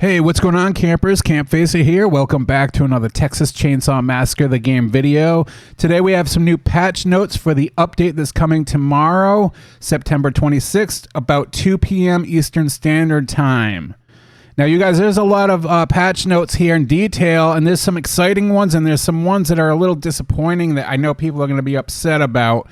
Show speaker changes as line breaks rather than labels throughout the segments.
Hey, what's going on, campers? Campfacer here. Welcome back to another Texas Chainsaw Massacre the game video. Today we have some new patch notes for the update that's coming tomorrow, September 26th, about 2 p.m. Eastern Standard Time. Now, you guys, there's a lot of patch notes here in detail, and there's some exciting ones, and there's some ones that are a little disappointing that I know people are going to be upset about,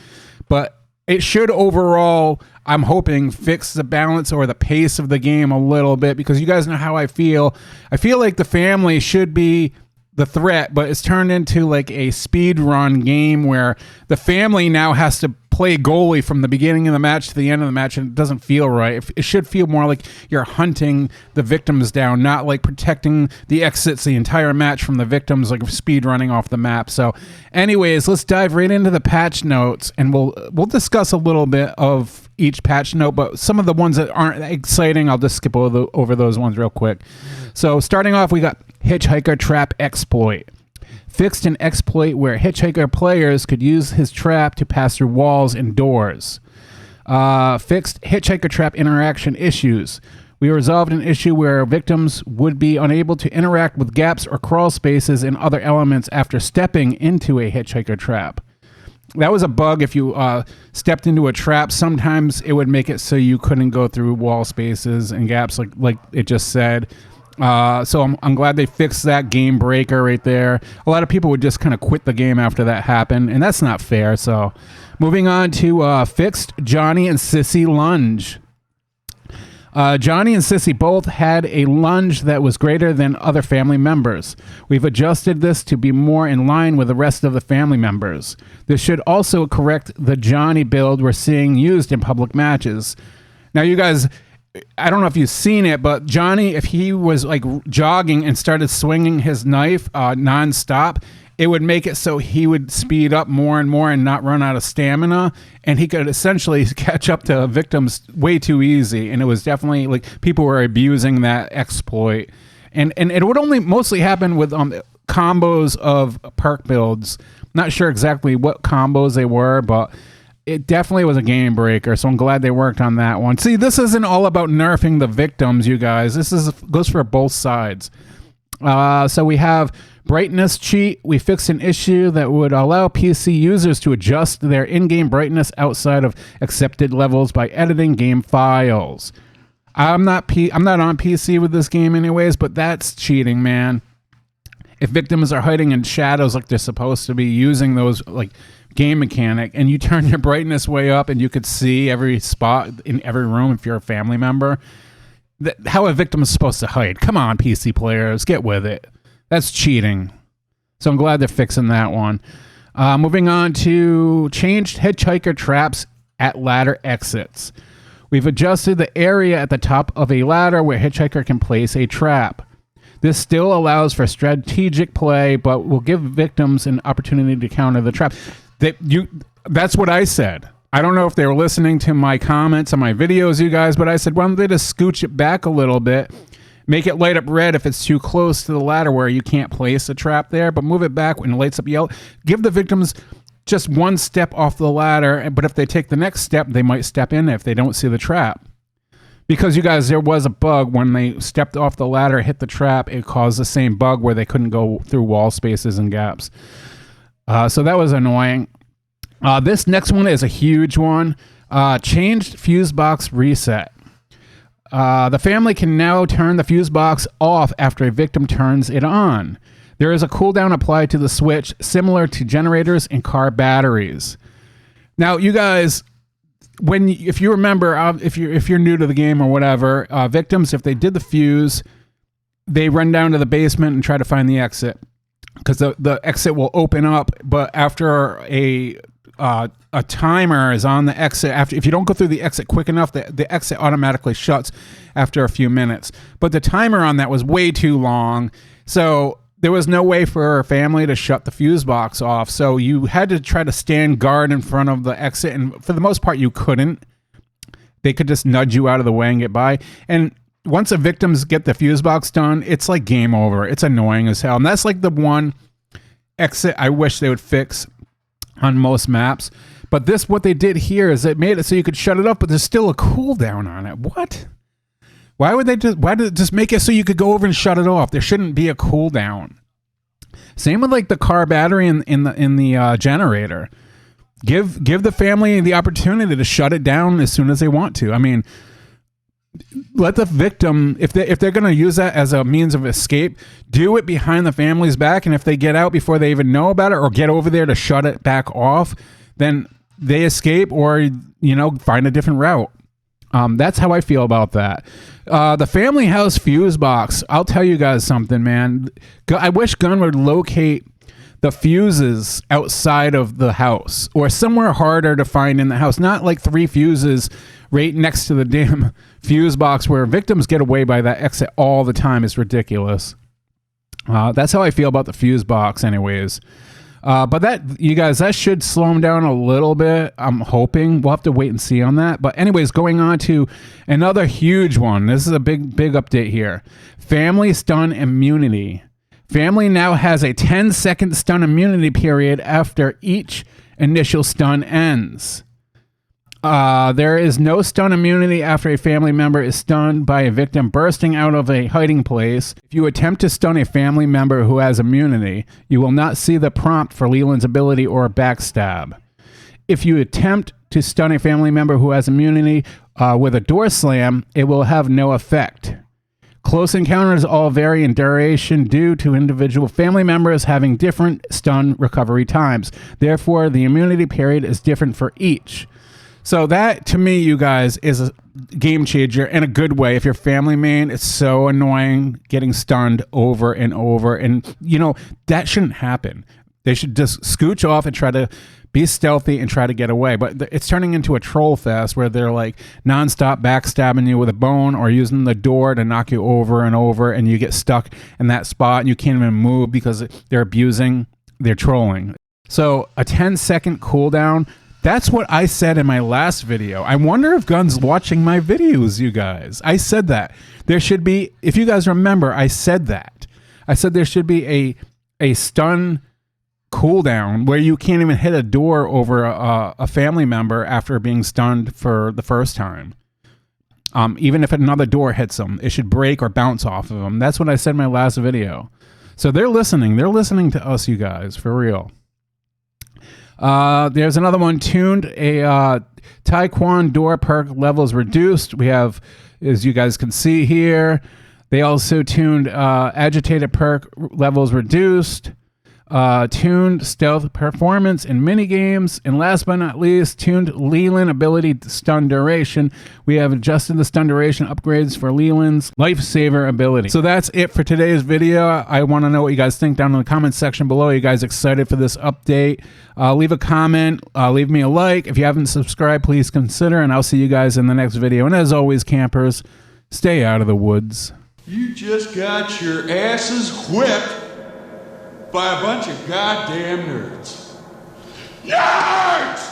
but it should overall, I'm hoping, fix the balance or the pace of the game a little bit, because you guys know how I feel. I feel like the family should be the threat, but it's turned into like a speed run game where the family now has to play goalie from the beginning of the match to the end of the match, and it doesn't feel right. It should feel more like you're hunting the victims down, not like protecting the exits the entire match from the victims, like speed running off the map. So anyways, let's dive right into the patch notes, and we'll discuss a little bit of each patch note, but some of the ones that aren't exciting, I'll just skip over those ones real quick. So starting off, we got Hitchhiker Trap Exploit. Fixed an exploit where Hitchhiker players could use his trap to pass through walls and doors. Fixed Hitchhiker Trap interaction issues. We resolved an issue where victims would be unable to interact with gaps or crawl spaces and other elements after stepping into a Hitchhiker Trap. That was a bug. If you stepped into a trap, sometimes it would make it so you couldn't go through wall spaces and gaps like it just said. So I'm glad they fixed that game breaker right there. A lot of people would just kind of quit the game after that happened, and that's not fair. So moving on to fixed Johnny and Sissy lunge. Johnny and Sissy both had a lunge that was greater than other family members. We've adjusted this to be more in line with the rest of the family members. This should also correct the Johnny build we're seeing used in public matches. Now, you guys, I don't know if you've seen it, but Johnny, if he was like jogging and started swinging his knife nonstop, it would make it so he would speed up more and more and not run out of stamina, and he could essentially catch up to victims way too easy. And it was definitely like people were abusing that exploit, and it would only mostly happen with combos of perk builds. Not sure exactly what combos they were, but it definitely was a game breaker, so I'm glad they worked on that one. See, this isn't all about nerfing the victims, you guys. This goes for both sides. So we have brightness cheat. We fixed an issue that would allow PC users to adjust their in-game brightness outside of accepted levels by editing game files. I'm not on PC with this game anyways, but that's cheating, man. If victims are hiding in shadows like they're supposed to be, using those like game mechanic, and you turn your brightness way up and you could see every spot in every room if you're a family member, how a victim is supposed to hide. Come on, PC players, get with it. That's cheating. So I'm glad they're fixing that one. Moving on to changed Hitchhiker traps at ladder exits. We've adjusted the area at the top of a ladder where Hitchhiker can place a trap. This still allows for strategic play, but will give victims an opportunity to counter the trap. That's what I said. I don't know if they were listening to my comments on my videos, you guys, but I said, why don't they just scooch it back a little bit, make it light up red if it's too close to the ladder where you can't place a trap there, but move it back when it lights up yellow. Give the victims just one step off the ladder, but if they take the next step, they might step in if they don't see the trap. Because, you guys, there was a bug when they stepped off the ladder, hit the trap, it caused the same bug where they couldn't go through wall spaces and gaps. So that was annoying. This next one is a huge one. Changed fuse box reset. The family can now turn the fuse box off after a victim turns it on. There is a cooldown applied to the switch, similar to generators and car batteries. Now, you guys, if you remember, if you're new to the game or whatever, victims, if they did the fuse, they run down to the basement and try to find the exit, because the exit will open up, but after a timer is on the exit, if you don't go through the exit quick enough, the exit automatically shuts after a few minutes. But the timer on that was way too long, so there was no way for a family to shut the fuse box off. So you had to try to stand guard in front of the exit, and for the most part, you couldn't. They could just nudge you out of the way and get by. And once the victims get the fuse box done, it's like game over. It's annoying as hell. And that's like the one exit I wish they would fix on most maps. But what they did here is it made it so you could shut it off, but there's still a cooldown on it. What? Why would they just make it so you could go over and shut it off? There shouldn't be a cooldown. Same with like the car battery in the generator. Give the family the opportunity to shut it down as soon as they want to. I mean, let the victim, if they're going to use that as a means of escape, do it behind the family's back. And if they get out before they even know about it, or get over there to shut it back off, then they escape, or find a different route. That's how I feel about that. The family house fuse box. I'll tell you guys something, man. I wish Gunn would locate the fuses outside of the house, or somewhere harder to find in the house. Not like 3 fuses right next to the damn fuse box where victims get away by that exit all the time. It's ridiculous. That's how I feel about the fuse box anyways. But that should slow them down a little bit. I'm hoping. We'll have to wait and see on that. But anyways, going on to another huge one. This is a big update here. Family stun immunity. Family now has a 10-second stun immunity period after each initial stun ends. There is no stun immunity after a family member is stunned by a victim bursting out of a hiding place. If you attempt to stun a family member who has immunity, you will not see the prompt for Leland's ability or backstab. If you attempt to stun a family member who has immunity with a door slam, it will have no effect. Close encounters all vary in duration due to individual family members having different stun recovery times. Therefore, the immunity period is different for each. So that, to me, you guys, is a game changer in a good way. If you're family main, it's so annoying getting stunned over and over. And, that shouldn't happen. They should just scooch off and try to be stealthy and try to get away. But it's turning into a troll fest where they're like nonstop backstabbing you with a bone or using the door to knock you over and over, and you get stuck in that spot and you can't even move because they're trolling. So a 10-second cooldown. That's what I said in my last video. I wonder if Gunn's watching my videos, you guys. I said that. There should be, if you guys remember, I said that. I said there should be a stun cooldown where you can't even hit a door over a family member after being stunned for the first time. Even if another door hits them, it should break or bounce off of them. That's what I said in my last video. So they're listening. They're listening to us, you guys, for real. There's another one tuned. A Taekwon door perk levels reduced. We have, as you guys can see here, they also tuned agitated perk levels reduced. Tuned stealth performance in minigames, and last but not least, tuned Leland ability stun duration. We have adjusted the stun duration upgrades for Leland's lifesaver ability. So that's it for today's video. I want to know what you guys think down in the comment section below. Are you guys excited for this update? Leave a comment, leave me a like. If you haven't subscribed, please consider, and I'll see you guys in the next video. And as always, campers, stay out of the woods.
You just got your asses whipped by a bunch of goddamn nerds. Nerds!